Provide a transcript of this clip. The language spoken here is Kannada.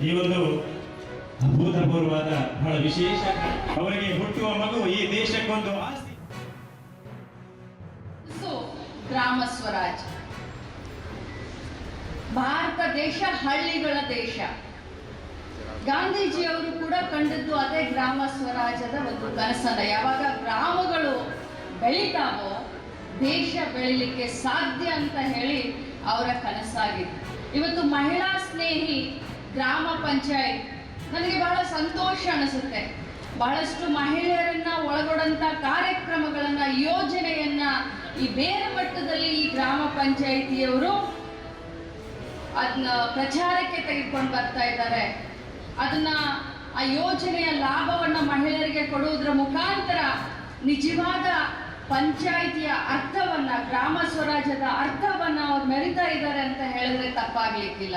ಈ ಒಂದು ಅಭೂತಪೂರ್ವವಾದ ಬಹಳ ವಿಶೇಷ ಅವರಿಗೆ ಹುಟ್ಟುವ ಮಗು ಈ ದೇಶಕ್ಕೊಂದು ಆಸ್ತಿ. ಗ್ರಾಮ ಸ್ವರಾಜ್. ಭಾರತ ದೇಶ ಹಳ್ಳಿಗಳ ದೇಶ. ಗಾಂಧೀಜಿಯವರು ಕೂಡ ಕಂಡದ್ದು ಅದೇ ಗ್ರಾಮ ಸ್ವರಾಜ್ಯದ ಒಂದು ಕನಸನ್ನ. ಯಾವಾಗ ಗ್ರಾಮಗಳು ಬೆಳೀತಾವೋ ದೇಶ ಬೆಳಿಲಿಕ್ಕೆ ಸಾಧ್ಯ ಅಂತ ಹೇಳಿ ಅವರ ಕನಸಾಗಿದೆ. ಇವತ್ತು ಮಹಿಳಾ ಸ್ನೇಹಿ ಗ್ರಾಮ ಪಂಚಾಯತ್ ನನಗೆ ಬಹಳ ಸಂತೋಷ ಅನಿಸುತ್ತೆ. ಬಹಳಷ್ಟು ಮಹಿಳೆಯರನ್ನ ಒಳಗೊಂಡಂತ ಕಾರ್ಯಕ್ರಮಗಳನ್ನ, ಯೋಜನೆಯನ್ನ ಈ ಬೇರೆ ಮಟ್ಟದಲ್ಲಿ ಈ ಗ್ರಾಮ ಪಂಚಾಯಿತಿಯವರು ಅದನ್ನ ಪ್ರಚಾರಕ್ಕೆ ತೆಗೆದುಕೊಂಡು ಬರ್ತಾ ಇದ್ದಾರೆ. ಅದನ್ನ ಆ ಯೋಜನೆಯ ಲಾಭವನ್ನ ಮಹಿಳೆಯರಿಗೆ ಕೊಡುವುದರ ಮುಖಾಂತರ ನಿಜವಾದ ಪಂಚಾಯಿತಿಯ ಅರ್ಥವನ್ನ, ಗ್ರಾಮ ಸ್ವರಾಜ್ಯದ ಅರ್ಥವನ್ನ ಅವ್ರು ಮೆರಿತಾ ಇದ್ದಾರೆ ಅಂತ ಹೇಳಿದ್ರೆ ತಪ್ಪಾಗ್ಲಿಕ್ಕಿಲ್ಲ.